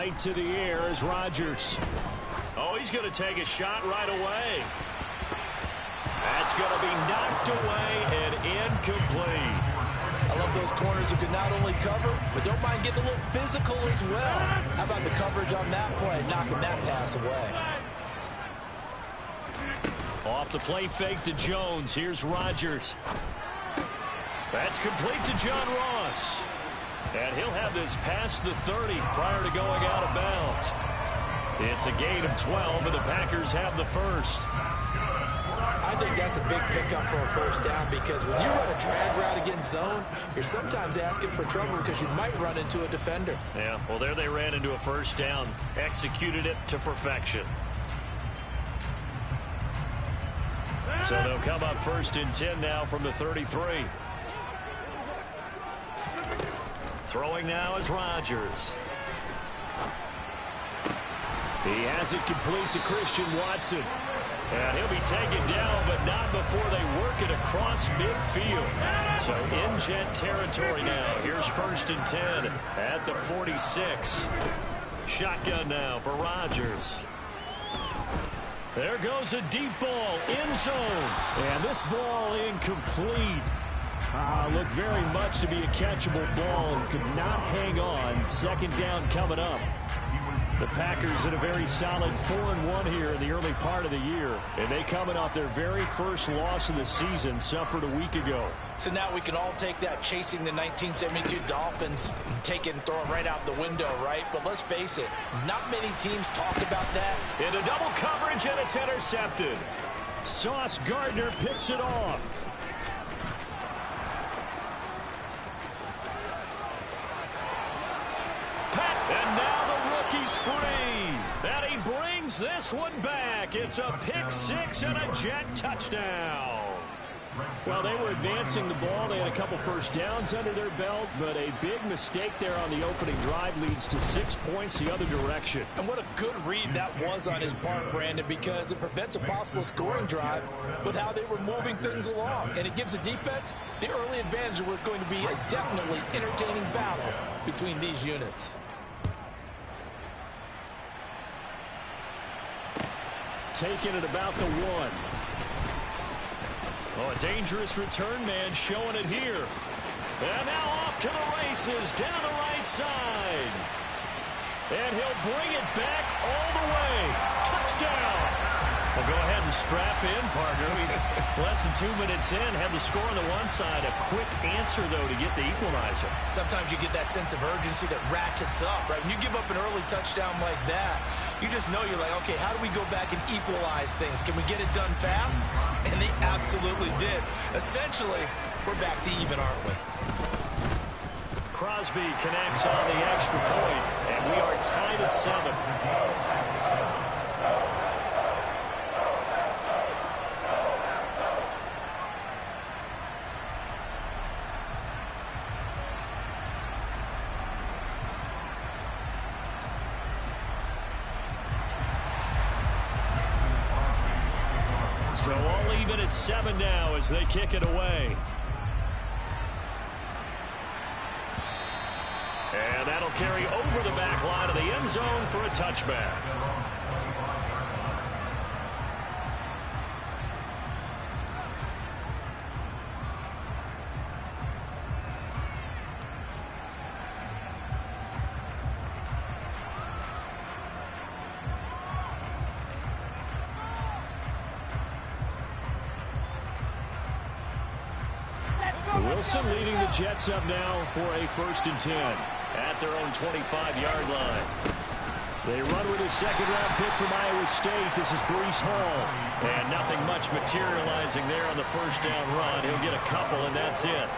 Right to the air is Rodgers. Oh, he's going to take a shot right away. That's going to be knocked away and incomplete. I love those corners who can not only cover, but don't mind getting a little physical as well. How about the coverage on that play, knocking that pass away? Off the play fake to Jones. Here's Rodgers. That's complete to John Ross. And he'll have this past the 30 prior to going out of bounds. It's a gain of 12, and the Packers have the first. I think that's a big pickup for a first down because when you run a drag route against zone, you're sometimes asking for trouble because you might run into a defender. Yeah, well, there they ran into a first down, executed it to perfection. So they'll come up first and 10 now from the 33. Throwing now is Rodgers. He has it complete to Christian Watson. And he'll be taken down, but not before they work it across midfield. So in Jet territory now. Here's first and 10 at the 46. Shotgun now for Rodgers. There goes a deep ball, end zone. And this ball incomplete. Looked very much to be a catchable ball and could not hang on. Second down coming up. The Packers in a very solid 4-1 here in the early part of the year. And they coming off their very first loss of the season, suffered a week ago. So now we can all take that chasing the 1972 Dolphins, take it and throw it right out the window, right? But let's face it, not many teams talk about that. Into double coverage, and it's intercepted. Sauce Gardner picks it off. And now the rookie's free. And he brings this one back. It's a pick six and a Jet touchdown. Well, they were advancing the ball. They had a couple first downs under their belt, but a big mistake there on the opening drive leads to 6 points the other direction. And what a good read that was on his part, Brandon, because it prevents a possible scoring drive with how they were moving things along. And it gives the defense the early advantage. Was going to be a definitely entertaining battle between these units. Taking it about the 1. Oh, a dangerous return man showing it here. And now off to the races down the right side. And he'll bring it back all the way. Touchdown. Well, go ahead and strap in, partner. Less than 2 minutes in, had the score on the one side. A quick answer, though, to get the equalizer. Sometimes you get that sense of urgency that ratchets up, right? When you give up an early touchdown like that, you just know you're like, okay, how do we go back and equalize things? Can we get it done fast? And they absolutely did. Essentially, we're back to even, aren't we? Crosby connects on the extra point, and we are tied at 7. So all even at 7 now as they kick it away. And that'll carry over the back line of the end zone for a touchback. Wilson leading the Jets up now for a first and 10 at their own 25-yard line. They run with a second-round pick from Iowa State. This is Breece Hall. And nothing much materializing there on the first down run. He'll get a couple, and that's it.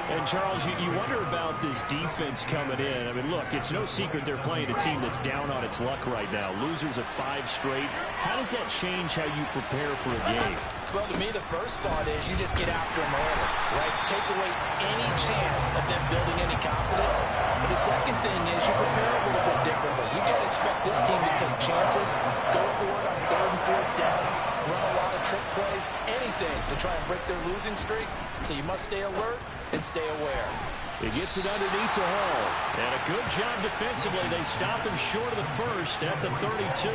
And, Charles, you wonder about this defense coming in. I mean, look, it's no secret they're playing a team that's down on its luck right now. Losers of 5 straight. How does that change how you prepare for a game? Well, to me, the first thought is you just get after them early, right? Take away any chance of them building any confidence. But the second thing is you prepare a little bit differently. You got to expect this team to take chances, go for it on 3rd and 4th downs, run a lot of trick plays, anything anything to try and break their losing streak, so you must stay alert and stay aware. He gets it underneath to Hall. And a good job defensively. They stop him short of the first at the 32.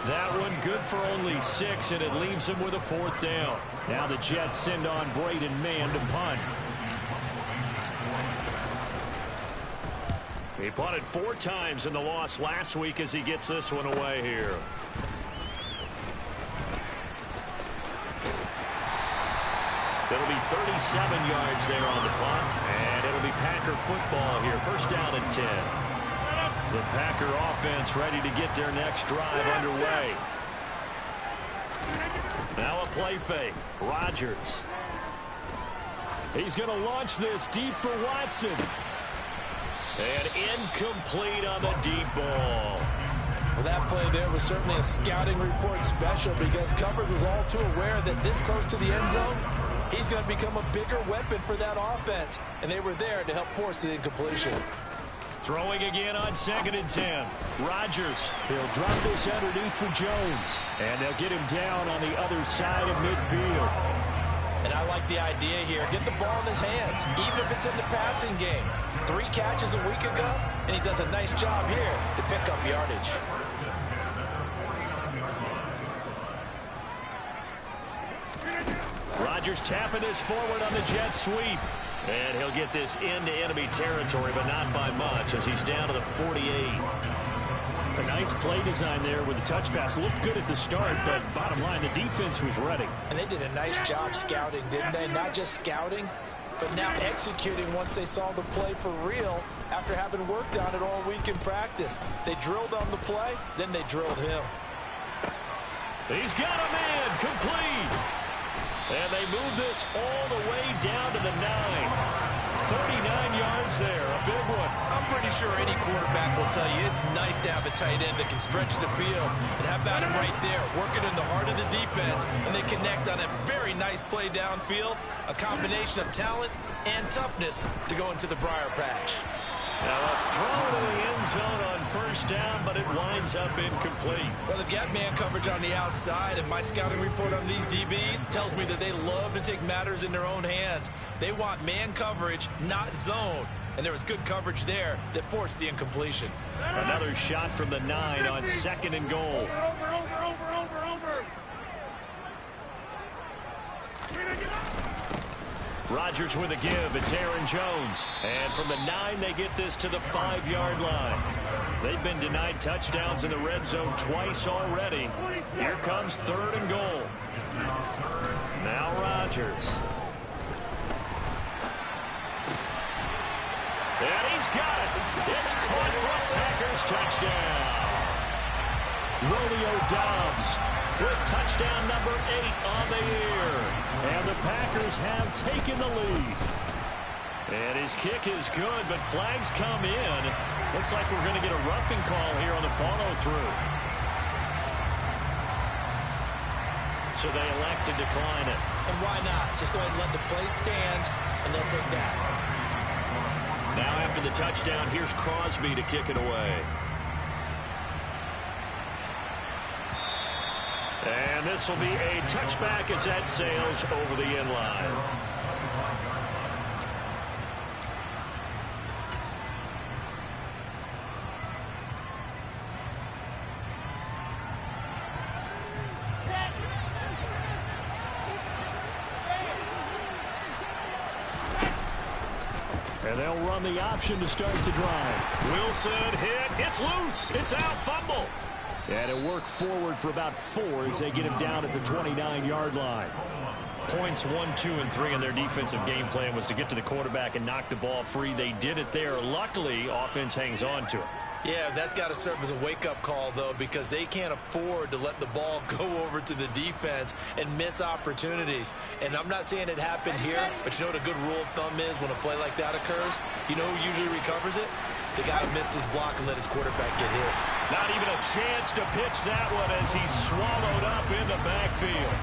That one good for only 6, and it leaves him with a 4th down. Now the Jets send on Braden Mann to punt. He punted 4 times in the loss last week as he gets this one away here. It'll be 37 yards there on the punt, and it'll be Packer football here. First down and 10. The Packer offense ready to get their next drive underway. Now a play fake. Rodgers. He's going to launch this deep for Watson. And incomplete on the deep ball. Well, that play there was certainly a scouting report special because coverage was all too aware that this close to the end zone, he's going to become a bigger weapon for that offense. And they were there to help force the incompletion. Throwing again on 2nd and 10. Rodgers. He'll drop this underneath for Jones. And they'll get him down on the other side of midfield. And I like the idea here. Get the ball in his hands, even if it's in the passing game. 3 catches a week ago, and he does a nice job here to pick up yardage. Rodgers tapping this forward on the jet sweep. And he'll get this into enemy territory, but not by much as he's down to the 48. A nice play design there with the touch pass. Looked good at the start, but bottom line, the defense was ready. And they did a nice job scouting, didn't they? Not just scouting, but now executing once they saw the play for real after having worked on it all week in practice. They drilled on the play, then they drilled him. He's got a man complete. And they move this all the way down to the 9. 39 yards there, a big one. I'm pretty sure any quarterback will tell you it's nice to have a tight end that can stretch the field. And how about him right there, working in the heart of the defense, and they connect on a very nice play downfield, a combination of talent and toughness to go into the briar patch. Now a throw to the end zone on first down, but it winds up incomplete. Well, they've got man coverage on the outside, and my scouting report on these DBs tells me that they love to take matters in their own hands. They want man coverage, not zone. And there was good coverage there that forced the incompletion. Another shot from the 9 on 2nd and goal. Over. Rodgers with a give. It's Aaron Jones. And from the 9, they get this to the 5-yard line. They've been denied touchdowns in the red zone twice already. Here comes 3rd and goal. Now Rodgers. And he's got it. It's caught for a Packers touchdown. Romeo Doubs with touchdown number 8 on the year. And the Packers have taken the lead. And his kick is good, but flags come in. Looks like we're going to get a roughing call here on the follow-through. So they elect to decline it. And why not? Just go ahead and let the play stand, and they'll take that. Now after the touchdown, here's Crosby to kick it away. And this will be a touchback as that sails over the end line. And they'll run the option to start the drive. Wilson hit. It's loose. It's out. Fumble. And it worked forward for about 4 as they get him down at the 29-yard line. Points 1, 2, and 3 in their defensive game plan was to get to the quarterback and knock the ball free. They did it there. Luckily, offense hangs on to it. Yeah, that's got to serve as a wake-up call, though, because they can't afford to let the ball go over to the defense and miss opportunities. And I'm not saying it happened here, but you know what a good rule of thumb is when a play like that occurs? You know who usually recovers it? The guy who missed his block and let his quarterback get hit. Not even a chance to pitch that one as he's swallowed up in the backfield.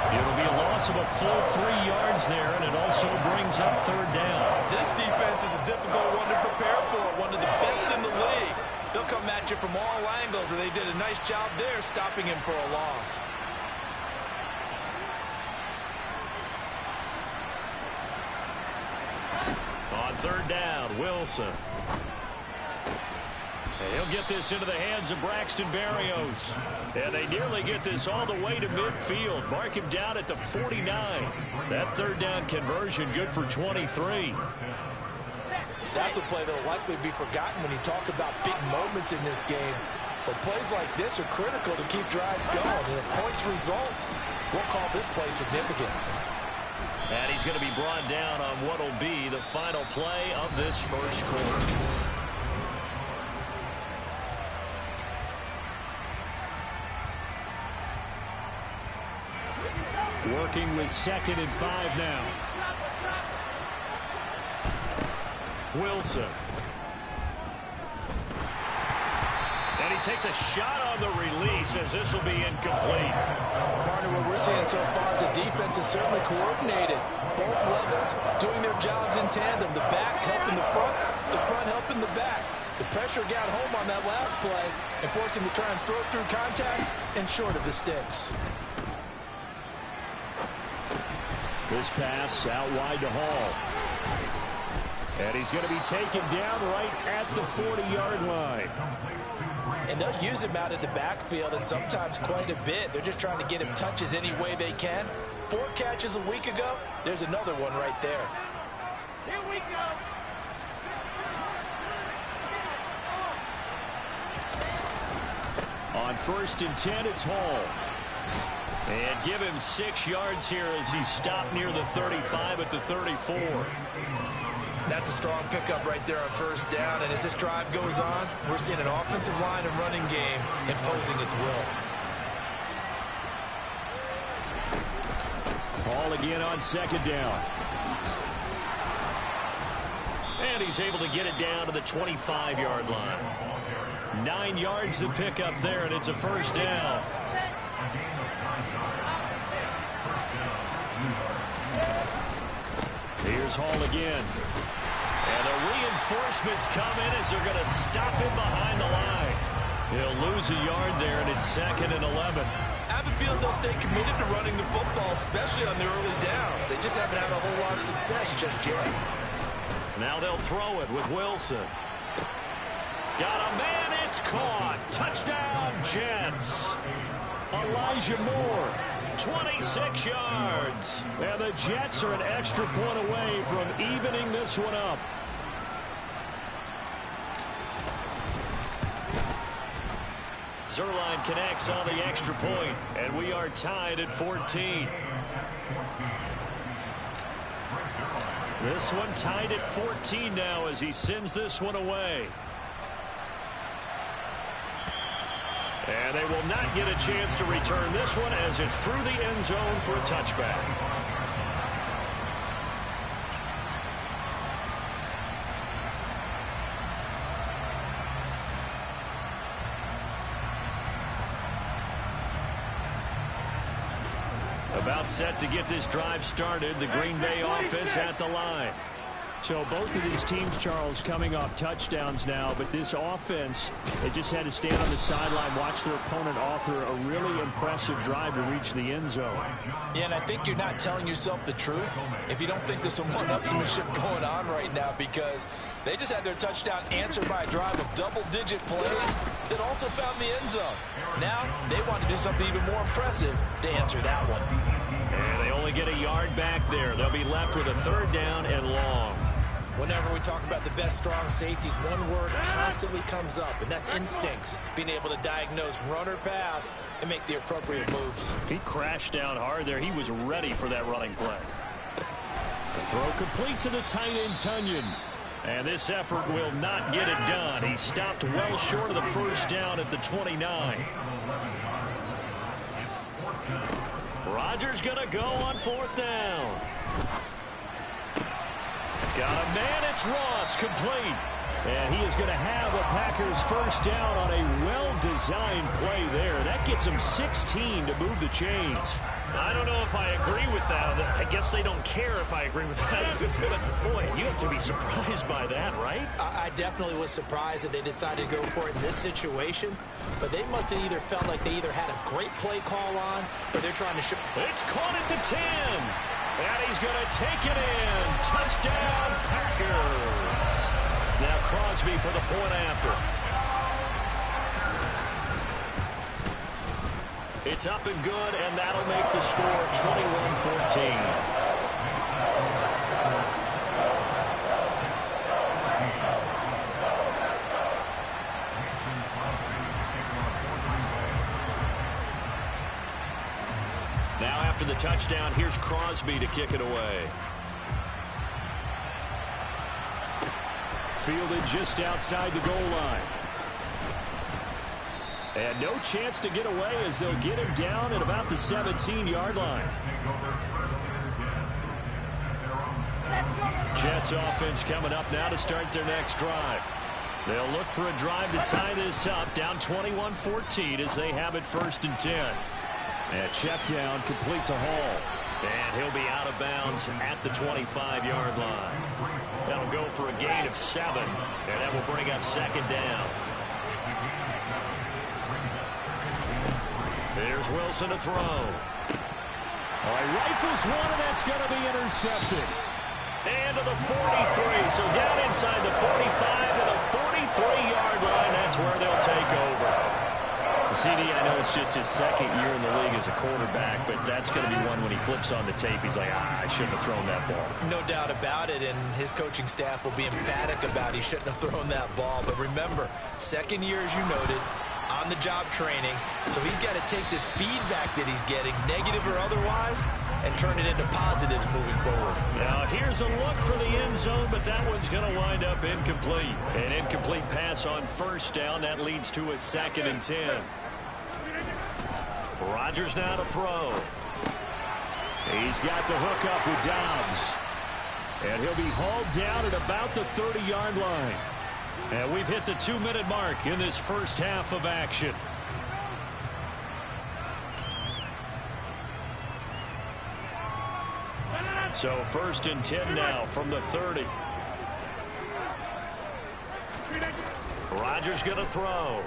It'll be a loss of a full 3 yards there, and it also brings up 3rd down. This defense is a difficult one to prepare for, one of the best in the league. They'll come at you from all angles, and they did a nice job there stopping him for a loss. third down. Wilson. And he'll get this into the hands of Braxton Berrios. And they nearly get this all the way to midfield. Mark him down at the 49. That third down conversion good for 23. That's a play that will likely be forgotten when you talk about big moments in this game. But plays like this are critical to keep drives going. And if points result, we'll call this play significant. And he's going to be brought down on what will be the final play of this first quarter. Working with 2nd and 5 now. Wilson. And he takes a shot on the release as this will be incomplete. Partner, what we're seeing so far is the defense is certainly coordinated. Both levels doing their jobs in tandem. The back helping the front helping the back. The pressure got home on that last play and forced him to try and throw through contact and short of the sticks. This pass out wide to Hall. And he's going to be taken down right at the 40-yard line. And they'll use him out of the backfield, and sometimes quite a bit. They're just trying to get him touches any way they can. 4 catches a week ago. There's another one right there. Here we go. On 1st and 10, it's Hall. And give him 6 yards here as he stopped near the 35 at the 34. That's a strong pickup right there on 1st down. And as this drive goes on, we're seeing an offensive line and running game imposing its will. Hall again on 2nd down. And he's able to get it down to the 25-yard line. 9 yards to pick up there, and it's a 1st down. Here's Hall again. And the reinforcements come in as they're going to stop him behind the line. He'll lose a yard there, and it's 2nd and 11. I have a feeling they'll stay committed to running the football, especially on the early downs. They just haven't had a whole lot of success just yet. Now they'll throw it with Wilson. Got a man, it's caught. Touchdown, Jets. Elijah Moore, 26 yards. And the Jets are an extra point away from evening this one up. Zuerlein connects on the extra point, and we are tied at 14. This one tied at 14 now as he sends this one away. And they will not get a chance to return this one as it's through the end zone for a touchback. About set to get this drive started. The Green Bay offense at the line. So both of these teams, Charles, coming off touchdowns now, but this offense, they just had to stand on the sideline, watch their opponent author a really impressive drive to reach the end zone. Yeah, and I think you're not telling yourself the truth if you don't think there's some one-upsmanship going on right now, because they just had their touchdown answered by a drive of double-digit plays that also found the end zone. Now they want to do something even more impressive to answer that one. And they only get a yard back there. They'll be left with a 3rd down and long. Whenever we talk about the best strong safeties, one word constantly comes up, and that's instincts. Being able to diagnose run or pass and make the appropriate moves. He crashed down hard there. He was ready for that running play. The throw complete to the tight end, Tonyan. And this effort will not get it done. He stopped well short of the 1st down at the 29. Rodgers going to go on 4th down. Got a man, it's Ross, complete. And he is going to have a Packers 1st down on a well-designed play there. That gets him 16 to move the chains. I don't know if I agree with that. I guess they don't care if I agree with that. But, boy, you have to be surprised by that, right? I definitely was surprised that they decided to go for it in this situation. But they must have either felt like they either had a great play call on or they're trying to show. It's caught at the 10. And he's going to take it in. Touchdown, Packers. Now Crosby for the point after. It's up and good, and that'll make the score 21-14. Now after the touchdown, here's Crosby to kick it away. Fielded just outside the goal line. And no chance to get away as they'll get him down at about the 17-yard line. Jets offense coming up now to start their next drive. They'll look for a drive to tie this up, down 21-14 as they have it 1st and 10. And check down complete to Hall. And he'll be out of bounds at the 25-yard line. That'll go for a gain of 7, and that will bring up 2nd down. There's Wilson to throw. All right, rifles one, and that's going to be intercepted. And to the 43, so down inside the 45 to the 43-yard line. That's where they'll take over. CD, I know it's just his 2nd year in the league as a quarterback, but that's going to be one when he flips on the tape, he's like, I shouldn't have thrown that ball. No doubt about it, and his coaching staff will be emphatic about he shouldn't have thrown that ball. But remember, 2nd year, as you noted, on-the-job training, so he's got to take this feedback that he's getting, negative or otherwise, and turn it into positives moving forward. Now, here's a look for the end zone, but that one's going to wind up incomplete. An incomplete pass on 1st down. That leads to a 2nd and 10. Rodgers now to throw. He's got the hook up with Dobbs. And he'll be hauled down at about the 30-yard line. And we've hit the 2-minute mark in this first half of action. So 1st and 10 now from the 30. Rodgers going to throw.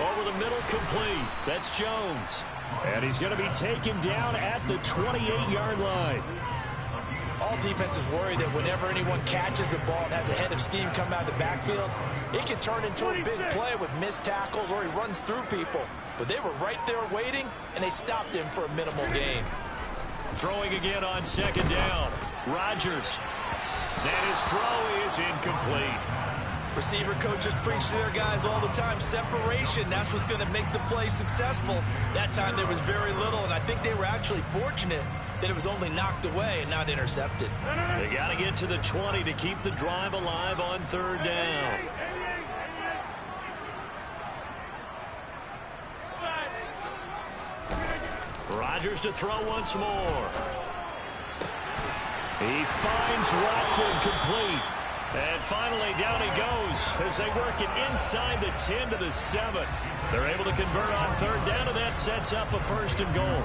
Over the middle, complete. That's Jones. And he's going to be taken down at the 28-yard line. All defenses worry that whenever anyone catches the ball and has a head of steam come out of the backfield, it can turn into a big play with missed tackles or he runs through people. But they were right there waiting, and they stopped him for a minimal gain. Throwing again on 2nd down. Rodgers. And his throw is incomplete. Receiver coaches preach to their guys all the time. Separation, that's what's going to make the play successful. That time there was very little, and I think they were actually fortunate that it was only knocked away and not intercepted. They got to get to the 20 to keep the drive alive on 3rd down. Rodgers to throw once more. He finds Watson complete. And finally, down he goes as they work it inside the 10 to the 7. They're able to convert on 3rd down, and that sets up a 1st and goal.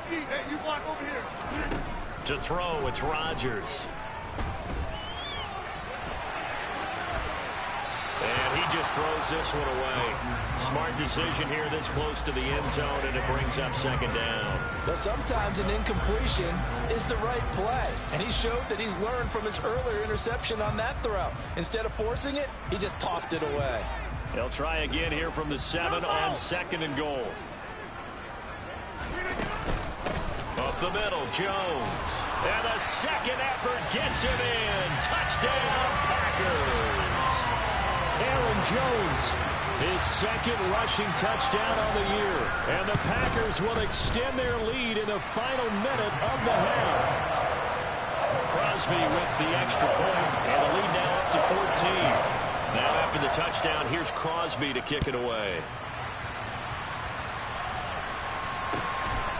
Hey, you block over here. To throw, it's Rodgers. And he just throws this one away. Smart decision here this close to the end zone, and it brings up 2nd down. But sometimes an incompletion is the right play. And he showed that he's learned from his earlier interception on that throw. Instead of forcing it, he just tossed it away. They'll try again here from the 7 on 2nd and goal. Up the middle, Jones. And the 2nd effort gets him in. Touchdown, Packers. Aaron Jones, his 2nd rushing touchdown on the year. And the Packers will extend their lead in the final minute of the half. Crosby with the extra point, and the lead now up to 14. Now after the touchdown, here's Crosby to kick it away.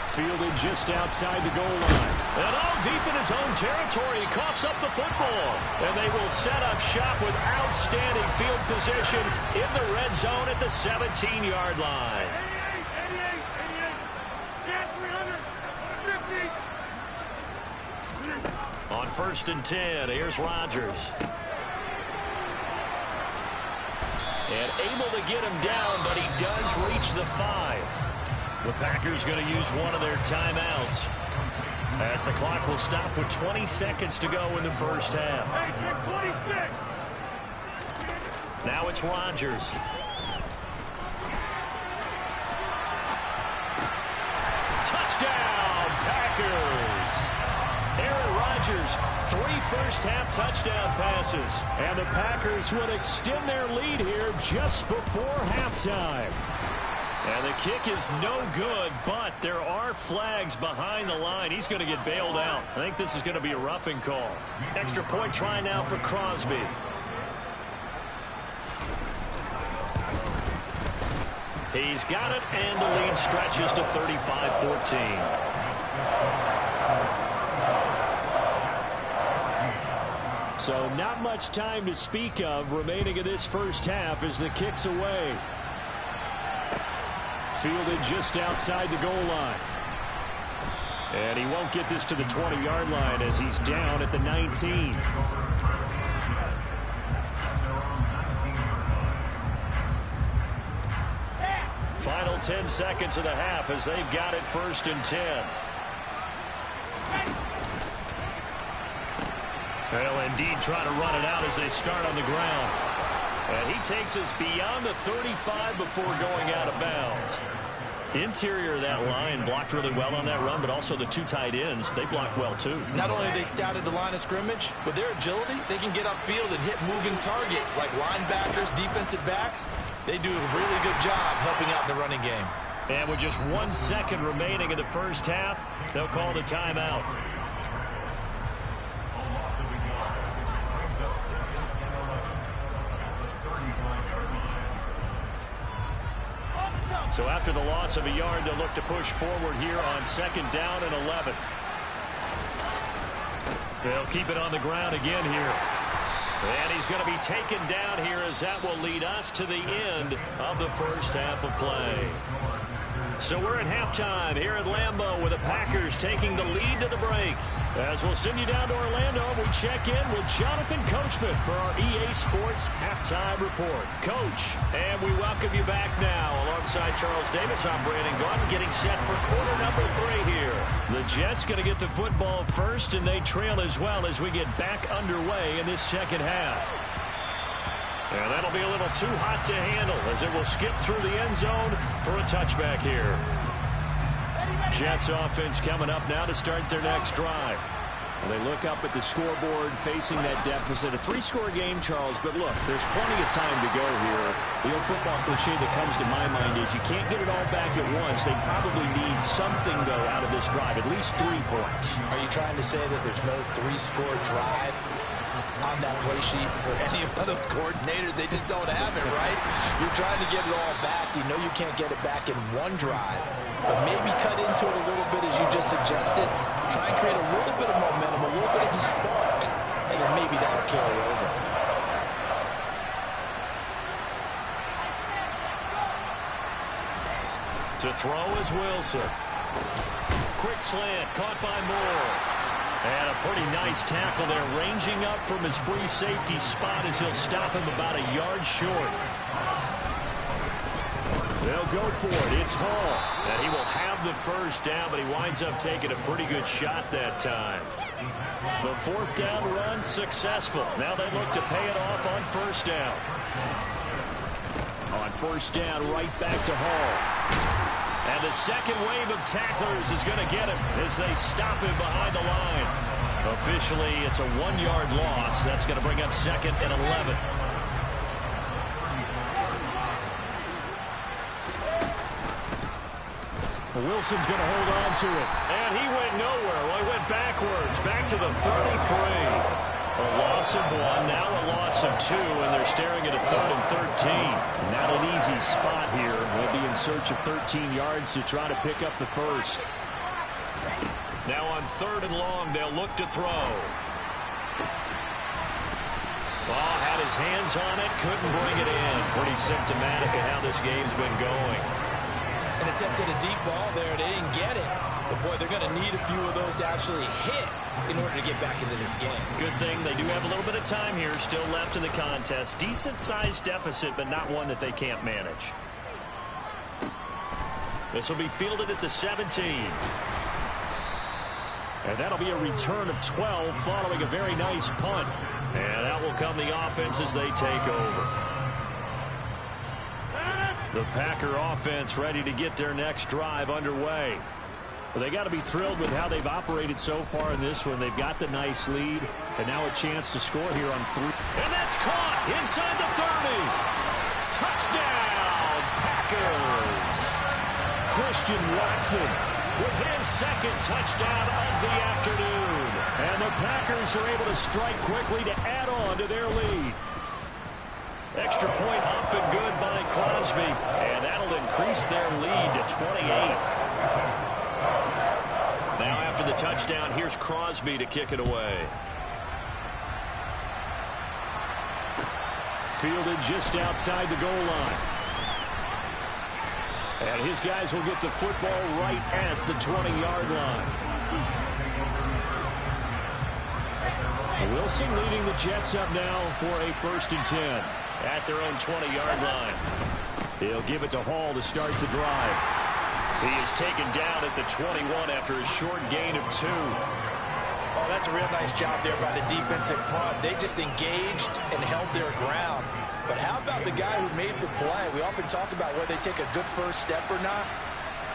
Fielded just outside the goal line. And all deep in his own territory, he coughs up the football. And they will set up shop with outstanding field position in the red zone at the 17-yard line. 88, 88, 300, 50. On 1st and 10, here's Rodgers. And able to get him down, but he does reach the 5. The Packers going to use one of their timeouts, as the clock will stop with 20 seconds to go in the first half. Now it's Rodgers. Touchdown, Packers! Aaron Rodgers, 3 first-half touchdown passes. And the Packers would extend their lead here just before halftime. And the kick is no good, but there are flags behind the line. He's going to get bailed out. I think this is going to be a roughing call. Extra point try now for Crosby. He's got it, and the lead stretches to 35-14. So not much time to speak of remaining in this first half as the kick's away. Fielded just outside the goal line. And he won't get this to the 20-yard line as he's down at the 19. Final 10 seconds of the half as they've got it 1st and 10. They'll indeed try to run it out as they start on the ground. And he takes us beyond the 35 before going out of bounds. Interior of that line blocked really well on that run, but also the 2 tight ends, they blocked well too. Not only have they scouted the line of scrimmage, with their agility, they can get upfield and hit moving targets like linebackers, defensive backs. They do a really good job helping out in the running game. And with just 1 second remaining in the first half, they'll call the timeout. So after the loss of a yard, they'll look to push forward here on 2nd down and 11. They'll keep it on the ground again here. And he's going to be taken down here as that will lead us to the end of the first half of play. So we're at halftime here at Lambeau with the Packers taking the lead to the break. As we'll send you down to Orlando, we check in with Jonathan Coachman for our EA Sports Halftime Report. Coach, and we welcome you back now. Alongside Charles Davis, I'm Brandon Gaudin, getting set for quarter number 3 here. The Jets going to get the football first, and they trail as well as we get back underway in this second half. And that'll be a little too hot to handle as it will skip through the end zone for a touchback here. Jets offense coming up now to start their next drive. Well, they look up at the scoreboard facing that deficit. A 3-score game, Charles, but look, there's plenty of time to go here. The old football cliche that comes to my mind is you can't get it all back at once. They probably need something, though, out of this drive, at least 3 points. Are you trying to say that there's no 3-score drive on that play sheet for any of those coordinators? They just don't have it, right? You're trying to get it all back. You know you can't get it back in 1 drive, but maybe cut into it a little bit as you just suggested. Try and create a little bit of momentum, a little bit of a spark, and then maybe that'll carry over. To throw is Wilson. Quick slant, caught by Moore. And a pretty nice tackle there, ranging up from his free safety spot as he'll stop him about a yard short. They'll go for it. It's Hall. And he will have the first down, but he winds up taking a pretty good shot that time. The 4th down run successful. Now they look to pay it off on 1st down. On 1st down, right back to Hall. And the second wave of tacklers is going to get him as they stop him behind the line. Officially, it's a 1-yard loss. That's going to bring up 2nd and 11. Wilson's going to hold on to it. And he went nowhere. Well, he went backwards, back to the 33. A loss of 1, now a loss of 2, and they're staring at a 3rd and 13. Not an easy spot here. They'll be in search of 13 yards to try to pick up the first. Now on 3rd and long, they'll look to throw. Ball had his hands on it, couldn't bring it in. Pretty symptomatic of how this game's been going. And attempted a deep ball there. They didn't get it. But, boy, they're going to need a few of those to actually hit in order to get back into this game. Good thing they do have a little bit of time here still left in the contest. Decent-sized deficit, but not one that they can't manage. This will be fielded at the 17. And that'll be a return of 12 following a very nice punt. And out will come the offense as they take over. The Packer offense ready to get their next drive underway. Well, they got to be thrilled with how they've operated so far in this one. They've got the nice lead, and now a chance to score here on 3. And that's caught inside the 30. Touchdown, Packers. Christian Watson with his second touchdown of the afternoon. And the Packers are able to strike quickly to add on to their lead. Extra point up and good by Crosby. And that'll increase their lead to 28. Now after the touchdown, here's Crosby to kick it away. Fielded just outside the goal line. And his guys will get the football right at the 20-yard line. Wilson leading the Jets up now for a 1st and 10 at their own 20-yard line. He'll give it to Hall to start the drive. He is taken down at the 21 after a short gain of 2. Oh, that's a real nice job there by the defensive front. They just engaged and held their ground. But how about the guy who made the play? We often talk about whether they take a good first step or not.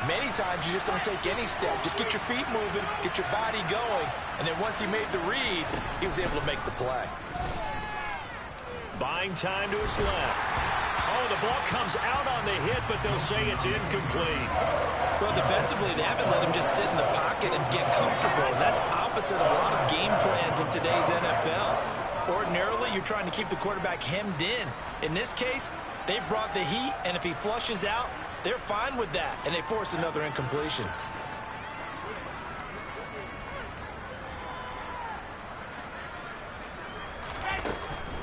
Many times you just don't take any step. Just get your feet moving, get your body going, and then once he made the read, he was able to make the play. Buying time to his left. Oh, the ball comes out on the hit, but they'll say it's incomplete. Well, defensively, they haven't let him just sit in the pocket and get comfortable. And that's opposite a lot of game plans in today's NFL. Ordinarily, you're trying to keep the quarterback hemmed in. In this case, they brought the heat, and if he flushes out, they're fine with that, and they force another incompletion.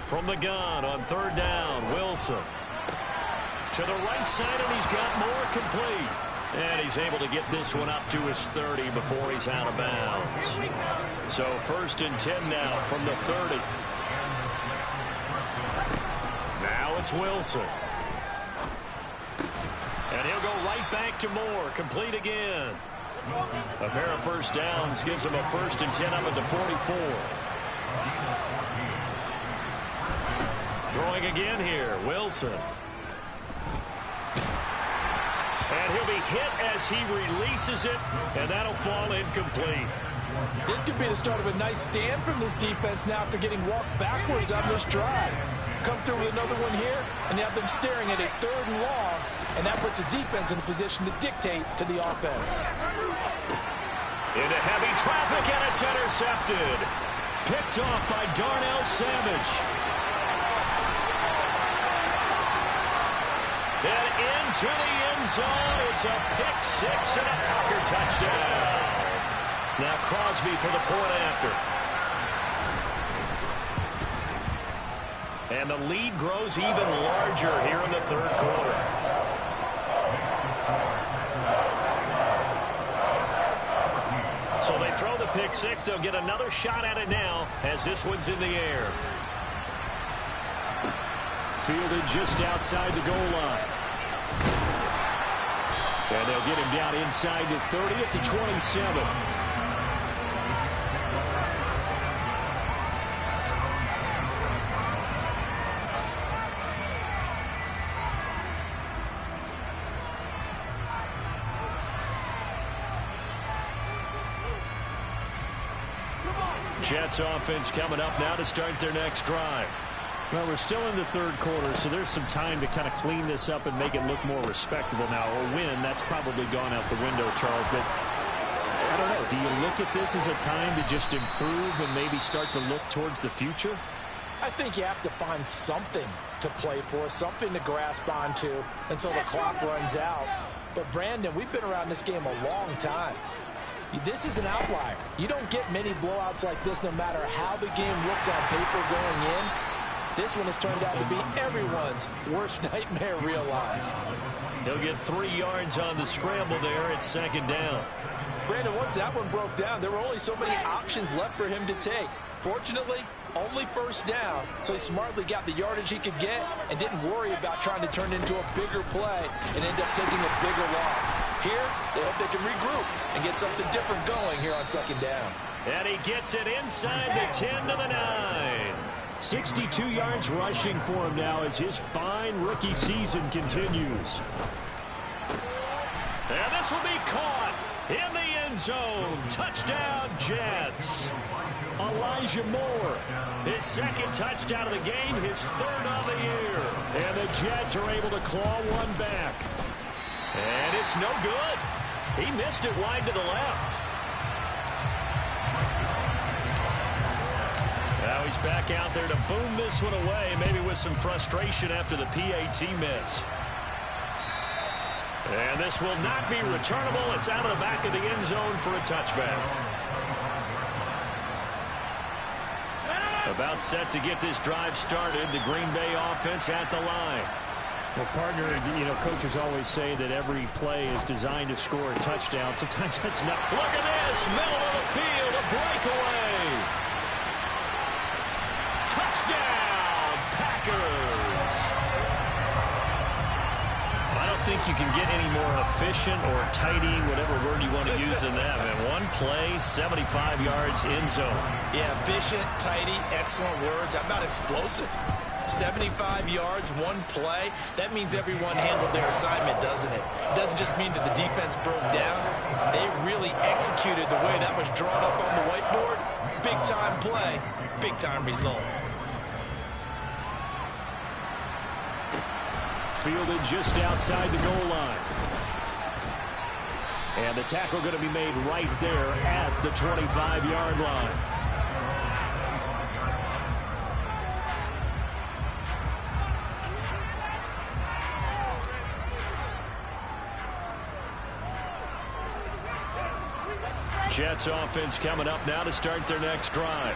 From the gun on 3rd down, Wilson. To the right side, and he's got more complete. And he's able to get this one up to his 30 before he's out of bounds. So 1st and 10 now from the 30. Now it's Wilson. And he'll go right back to Moore. Complete again. A pair of 1st downs gives him a 1st and 10 up at the 44. Throwing again here, Wilson. And he'll be hit as he releases it, and that'll fall incomplete. This could be the start of a nice stand from this defense now after getting walked backwards on this drive. Come through with another one here, and you have them staring at a 3rd and long, and that puts the defense in a position to dictate to the offense. Into heavy traffic, and it's intercepted. Picked off by Darnell Savage. And into the end zone. It's a pick 6 and a Packer touchdown. Now Crosby for the point after. And the lead grows even larger here in the 3rd quarter. So they throw the pick 6. They'll get another shot at it now as this one's in the air. Fielded just outside the goal line. And they'll get him down inside the 30 at the 27. Jets offense coming up now to start their next drive. Well, we're still in the 3rd quarter, so there's some time to kind of clean this up and make it look more respectable now. A win, that's probably gone out the window, Charles. But I don't know. Do you look at this as a time to just improve and maybe start to look towards the future? I think you have to find something to play for, something to grasp onto until the clock runs out. But, Brandon, we've been around this game a long time. This is an outlier. You don't get many blowouts like this no matter how the game looks on paper going in. This one has turned out to be everyone's worst nightmare realized. He'll get 3 yards on the scramble there at 2nd down. Brandon, once that one broke down, there were only so many options left for him to take. Fortunately, only first down, so he smartly got the yardage he could get and didn't worry about trying to turn it into a bigger play and end up taking a bigger loss. Here, they hope they can regroup and get something different going here on second down. And he gets it inside the 10 to the 9. 62 yards rushing for him now as his fine rookie season continues. And this will be caught in the end zone. Touchdown, Jets. Elijah Moore, his second touchdown of the game, his third of the year. And the Jets are able to claw one back. And it's no good. He missed it wide to the left. Now he's back out there to boom this one away, maybe with some frustration after the PAT miss. And this will not be returnable. It's out of the back of the end zone for a touchback. About set to get this drive started. The Green Bay offense at the line. Well, partner, coaches always say that every play is designed to score a touchdown. Sometimes that's not. Look at this. Middle of the field. A breakaway. Touchdown, Packers. I don't think you can get any more efficient or tidy, whatever word you want to use in that. Man, one play, 75 yards in zone. Yeah, efficient, tidy, excellent words. How about explosive? 75 yards, one play. That means everyone handled their assignment, doesn't it? It doesn't just mean that the defense broke down. They really executed the way that was drawn up on the whiteboard. Big-time play, big-time result. Fielded just outside the goal line. And the tackle going to be made right there at the 25-yard line. Jets offense coming up now to start their next drive.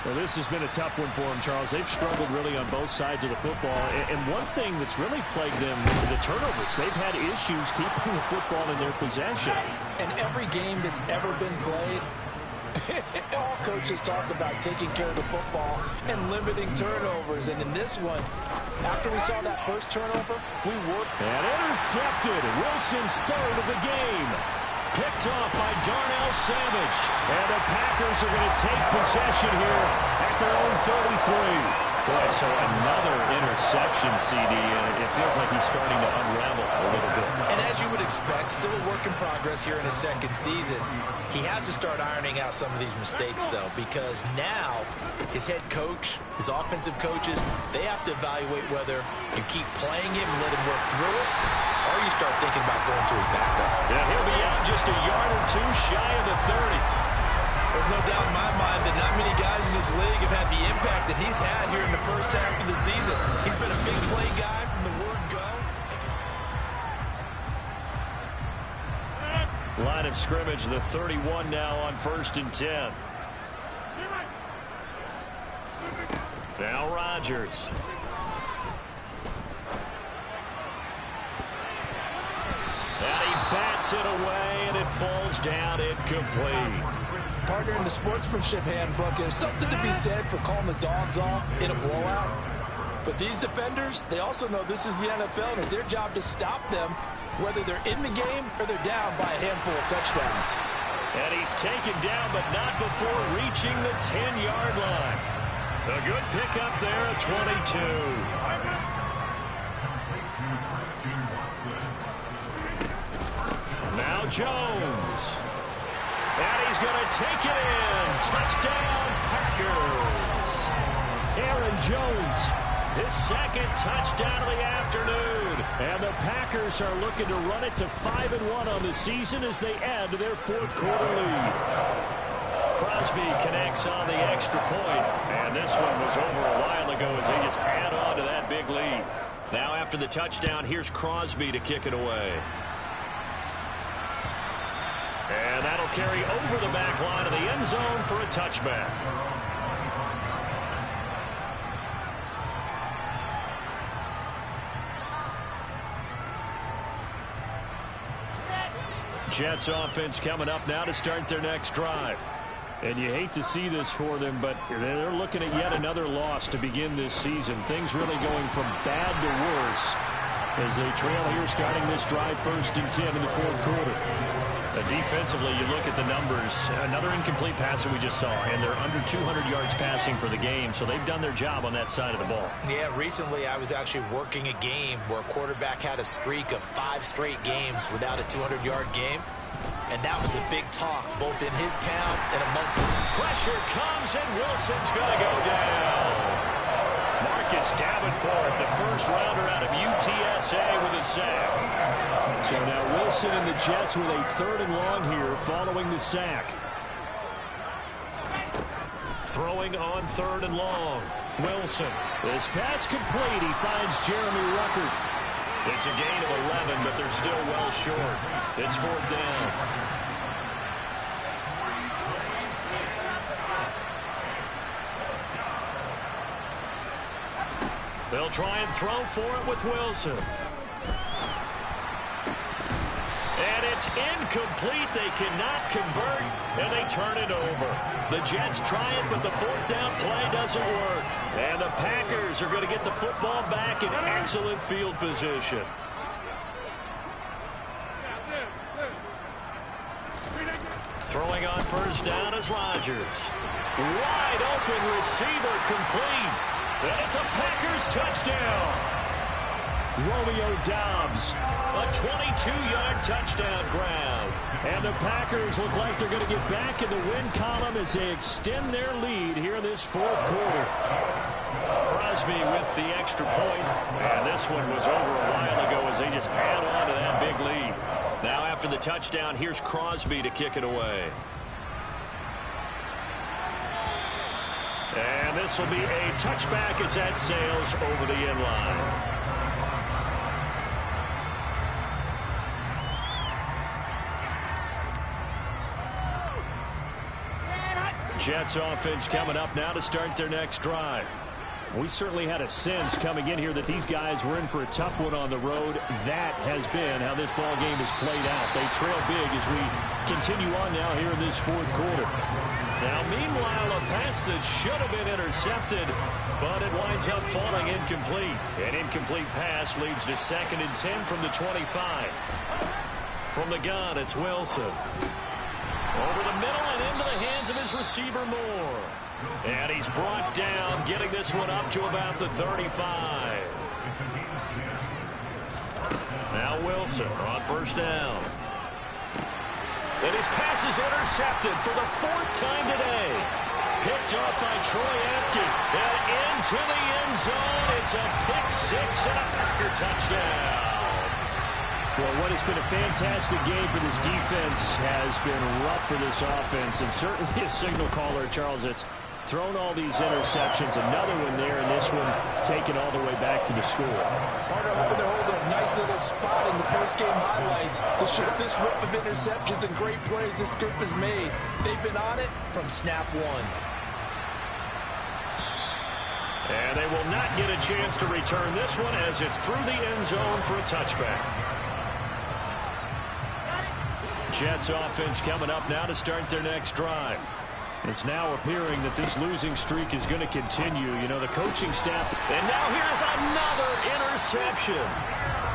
Well, this has been a tough one for them, Charles. They've struggled really on both sides of the football. And one thing that's really plagued them is the turnovers. They've had issues keeping the football in their possession. And every game that's ever been played, all coaches talk about taking care of the football and limiting turnovers. And in this one, after we saw that first turnover, we worked. And intercepted. Wilson's third of the game. Picked off by Darnell Savage. And the Packers are going to take possession here at their own 33. Boy, so another interception, CD, and it feels like he's starting to unravel a little bit. And as you would expect, still a work in progress here in his second season. He has to start ironing out some of these mistakes, though, because now his head coach, his offensive coaches, they have to evaluate whether you keep playing him and let him work through it, or you start thinking about going to his backup. Yeah, he'll be out just a yard or two shy of the 30. There's no doubt in my mind that not many guys in this league have had the impact that he's had here in the first half of the season. He's been a big play guy from the word go. Line of scrimmage, the 31 now on 1st and 10. Now Rodgers. And he bats it away, and it falls down incomplete. Partner, in the sportsmanship handbook, there's something to be said for calling the dogs off in a blowout. But these defenders, they also know this is the NFL, and it's their job to stop them, whether they're in the game or they're down by a handful of touchdowns. And he's taken down, but not before reaching the 10-yard line. A good pickup there at 22. Now Jones. And he's going to take it in. Touchdown, Packers. Aaron Jones, his second touchdown of the afternoon. And the Packers are looking to run it to 5-1 on the season as they add to their fourth quarter lead. Crosby connects on the extra point. And this one was over a while ago as they just add on to that big lead. Now after the touchdown, here's Crosby to kick it away. And that'll carry over the back line of the end zone for a touchback. Jets offense coming up now to start their next drive. And you hate to see this for them, but they're looking at yet another loss to begin this season. Things really going from bad to worse as they trail here starting this drive 1st and 10 in the 4th quarter. Defensively, you look at the numbers. Another incomplete pass that we just saw, and they're under 200 yards passing for the game, so they've done their job on that side of the ball. Yeah, recently I was actually working a game where a quarterback had a streak of 5 straight games without a 200-yard game. And that was a big talk, both in his town and amongst them. Pressure comes, and Wilson's going to go down. Marcus Davenport, the first rounder out of UTSA with a sack. So now Wilson and the Jets with a 3rd and long here following the sack. Throwing on 3rd and long. Wilson. This pass complete. He finds Jeremy Ruckert. It's a gain of 11, but they're still well short. It's 4th down. They'll try and throw for it with Wilson. And it's incomplete. They cannot convert, and they turn it over. The Jets try it, but the 4th down play doesn't work. And the Packers are going to get the football back in excellent field position. Throwing on 1st down is Rodgers. Wide open receiver complete. And it's a Packers touchdown. Romeo Doubs, a 22-yard touchdown grab. And the Packers look like they're going to get back in the win column as they extend their lead here in this 4th quarter. Crosby with the extra point. And this one was over a while ago as they just add on to that big lead. Now after the touchdown, here's Crosby to kick it away. And this will be a touchback as that sails over the end line. Jets offense coming up now to start their next drive. We certainly had a sense coming in here that these guys were in for a tough one on the road. That has been how this ball game has played out. They trail big as we continue on now here in this 4th quarter. Now, meanwhile, a pass that should have been intercepted, but it winds up falling incomplete. An incomplete pass leads to 2nd and 10 from the 25. From the gun, it's Wilson. Over the middle and into the hands of his receiver, Moore. And he's brought down, getting this one up to about the 35. Now Wilson on 1st down. And his pass is intercepted for the 4th time today. Picked off by Troy Apke. And into the end zone. It's a pick 6 and a Packer touchdown. Well, what has been a fantastic game for this defense has been rough for this offense. And certainly a signal caller, Charles, that's thrown all these interceptions. Another one there, and this one taken all the way back for the score. Partner hoping to hold a nice little spot in the post-game highlights to show this rip of interceptions and great plays this group has made. They've been on it from snap 1. And they will not get a chance to return this one as it's through the end zone for a touchback. Jets offense coming up now to start their next drive. It's now appearing that this losing streak is going to continue. You know, the coaching staff. And now here's another interception.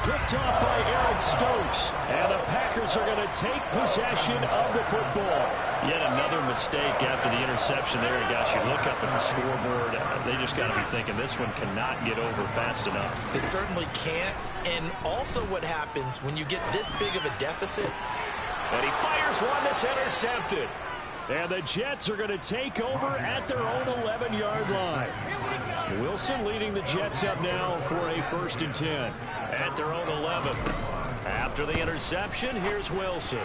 Picked off by Eric Stokes. And the Packers are going to take possession of the football. Yet another mistake after the interception there. Gosh, you look up at the scoreboard. They just got to be thinking this one cannot get over fast enough. It certainly can't. And also what happens when you get this big of a deficit. And he fires one that's intercepted. And the Jets are going to take over at their own 11-yard line. Wilson leading the Jets up now for a 1st and 10 at their own 11. After the interception, here's Wilson.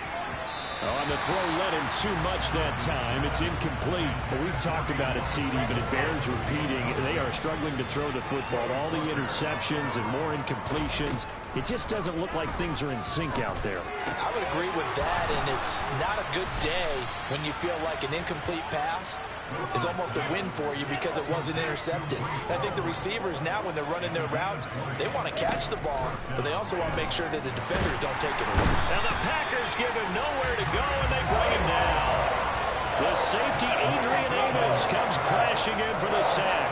On the throw, led him too much that time. It's incomplete. But we've talked about it, CD, but it bears repeating. They are struggling to throw the football. All the interceptions and more incompletions. It just doesn't look like things are in sync out there. I would agree with that, and it's not a good day when you feel like an incomplete pass is almost a win for you because it wasn't intercepted. I think the receivers now, when they're running their routes, they want to catch the ball, but they also want to make sure that the defenders don't take it away. And the Packers give him nowhere to go, and they bring him down. The safety, Adrian Amos, comes crashing in for the sack.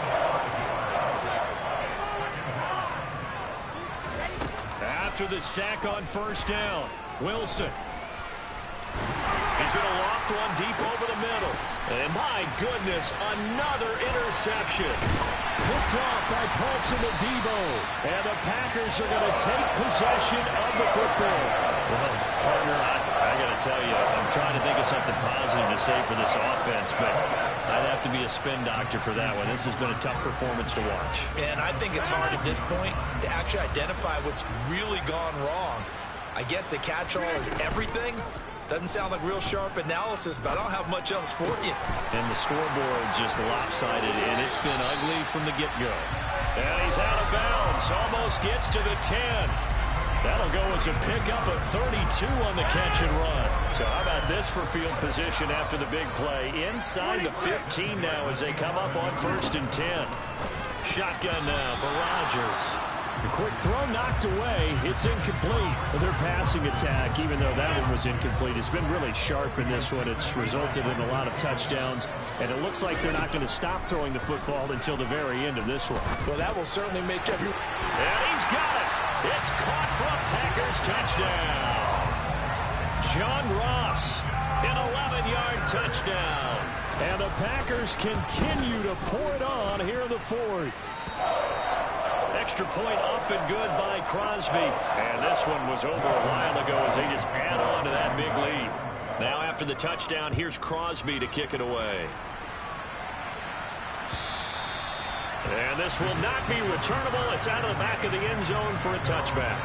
After the sack on first down, Wilson. He's going to loft one deep over the middle. And my goodness, another interception. Picked off by Paulson Adebo. And the Packers are going to take possession of the football. Well, partner, I got to tell you, I'm trying to think of something positive to say for this offense, but I'd have to be a spin doctor for that one. This has been a tough performance to watch. And I think it's hard at this point to actually identify what's really gone wrong. I guess the catch-all is everything. Doesn't sound like real sharp analysis, but I don't have much else for you. And the scoreboard just lopsided, and it's been ugly from the get-go. And he's out of bounds, almost gets to the 10. That'll go as a pickup of 32 on the catch and run. So how about this for field position after the big play? Inside the 15 now as they come up on 1st and 10. Shotgun now for Rodgers. The quick throw knocked away. It's incomplete. Their passing attack, even though that one was incomplete, has been really sharp in this one. It's resulted in a lot of touchdowns, and it looks like they're not going to stop throwing the football until the very end of this one. Well, that will certainly make every... And he's got it. It's caught for a Packers touchdown. John Ross, an 11-yard touchdown. And the Packers continue to pour it on here in the 4th. Extra point up and good by Crosby. And this one was over a while ago as they just add on to that big lead. Now after the touchdown, here's Crosby to kick it away. And this will not be returnable. It's out of the back of the end zone for a touchback.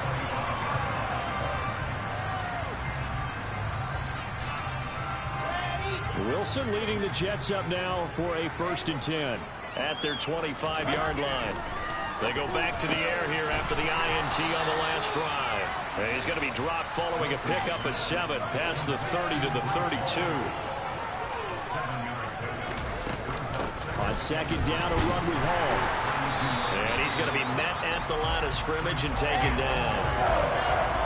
Wilson leading the Jets up now for a 1st and 10 at their 25-yard line. They go back to the air here after the INT on the last drive. And he's going to be dropped following a pickup of 7 past the 30 to the 32. On 2nd down, a run with Hall. And he's going to be met at the line of scrimmage and taken down.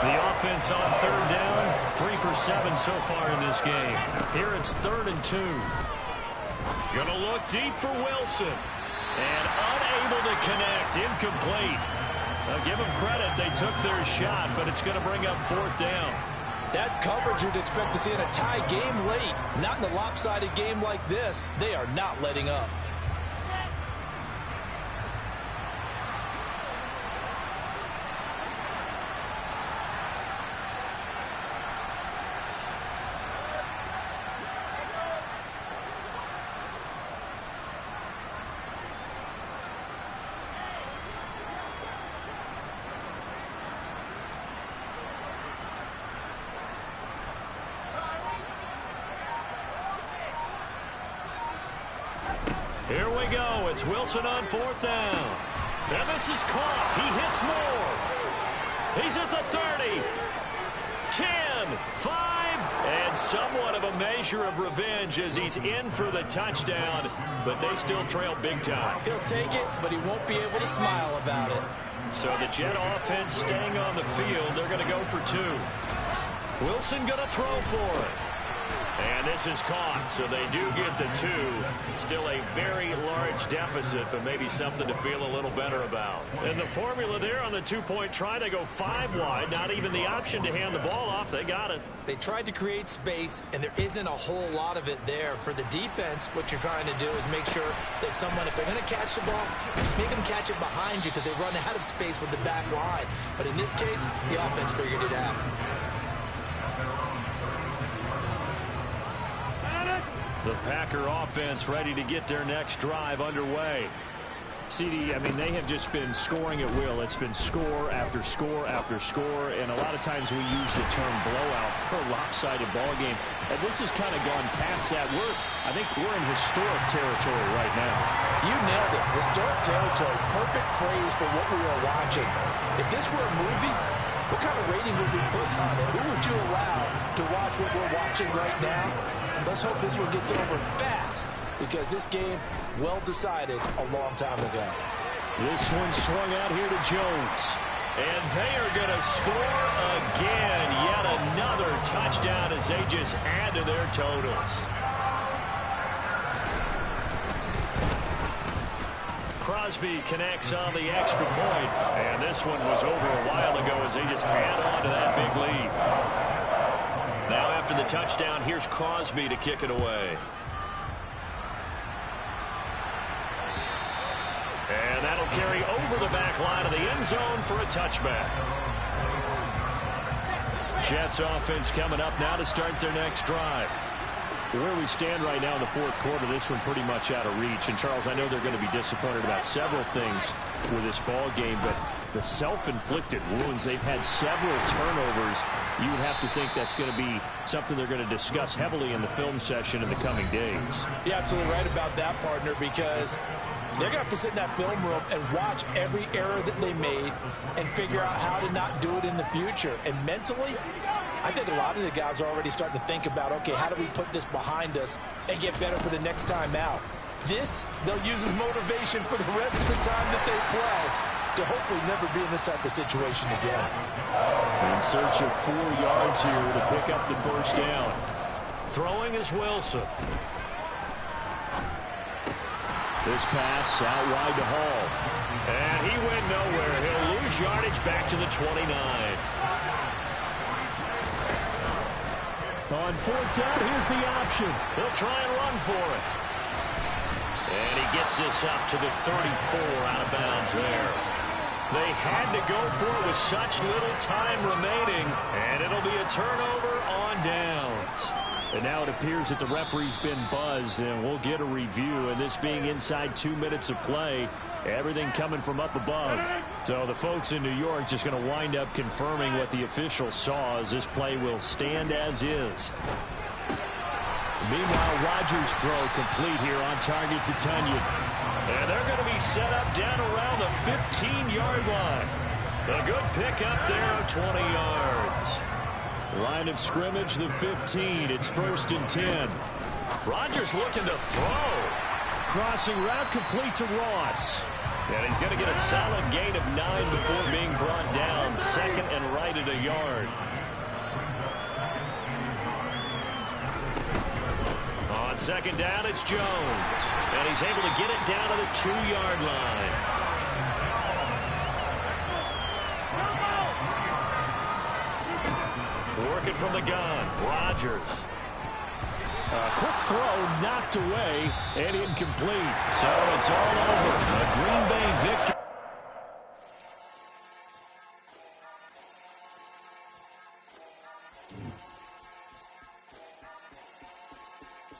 The offense on 3rd down, 3 for 7 so far in this game. Here it's 3rd and 2. Going to look deep for Wilson. And unable to connect, incomplete. Now give them credit, they took their shot, but it's going to bring up 4th down. That's coverage you'd expect to see in a tie game late. Not in a lopsided game like this. They are not letting up. Here we go. It's Wilson on 4th down. And this is caught. He hits Moore. He's at the 30. 10, 5, and somewhat of a measure of revenge as he's in for the touchdown, but they still trail big time. He'll take it, but he won't be able to smile about it. So the Jet offense staying on the field. They're going to go for 2. Wilson going to throw for it. And this is caught, so they do get the 2. Still a very large deficit, but maybe something to feel a little better about. And the formula there on the 2-point try, they go 5 wide. Not even the option to hand the ball off. They got it. They tried to create space, and there isn't a whole lot of it there. For the defense, what you're trying to do is make sure that if they're going to catch the ball, make them catch it behind you because they run out of space with the back line. But in this case, the offense figured it out. The Packer offense ready to get their next drive underway. CD, I mean, they have just been scoring at will. It's been score after score after score, and a lot of times we use the term blowout for a lopsided ball game. And this has kind of gone past that. I think we're in historic territory right now. You nailed it. Historic territory. Perfect phrase for what we are watching. If this were a movie, what kind of rating would we put on it? Who would you allow to watch what we're watching right now? Let's hope this one gets over fast because this game well decided a long time ago. This one swung out here to Jones. And they are going to score again. Yet another touchdown as they just add to their totals. Crosby connects on the extra point. And this one was over a while ago as they just add on to that big lead. Now after the touchdown, here's Crosby to kick it away. And that'll carry over the back line of the end zone for a touchback. Jets offense coming up now to start their next drive. Where we stand right now in the fourth quarter, this one pretty much out of reach. And, Charles, I know they're going to be disappointed about several things with this ball game, but the self-inflicted wounds, they've had several turnovers. You would have to think that's going to be something they're going to discuss heavily in the film session in the coming days. You're absolutely right about that, partner, because they're going to have to sit in that film room and watch every error that they made and figure out how to not do it in the future. And mentally, I think a lot of the guys are already starting to think about, okay, how do we put this behind us and get better for the next time out? This, they'll use as motivation for the rest of the time that they play to hopefully never be in this type of situation again. In search of 4 yards here to pick up the first down. Throwing is Wilson. This pass out wide to Hall. And he went nowhere. He'll lose yardage back to the 29. On fourth down, here's the option. He'll try and run for it. And he gets this up to the 34, out of bounds there. They had to go for it with such little time remaining, and it'll be a turnover on downs. And now it appears that the referee's been buzzed, and we'll get a review. And this being inside 2 minutes of play, everything coming from up above. So the folks in New York just going to wind up confirming what the official saw, as this play will stand as is. Meanwhile, Rodgers' throw complete here on target to Tunyon. And they're going to be set up down around the 15-yard line. A good pickup there of 20 yards. Line of scrimmage, the 15. It's 1st and 10. Rodgers looking to throw. Crossing route complete to Ross. And he's going to get a solid gain of 9 before being brought down. 2nd and right at a yard. On 2nd down, it's Jones. And he's able to get it down to the 2-yard line. Working from the gun, Rodgers. A quick throw knocked away and incomplete. So it's all over. A Green Bay victory.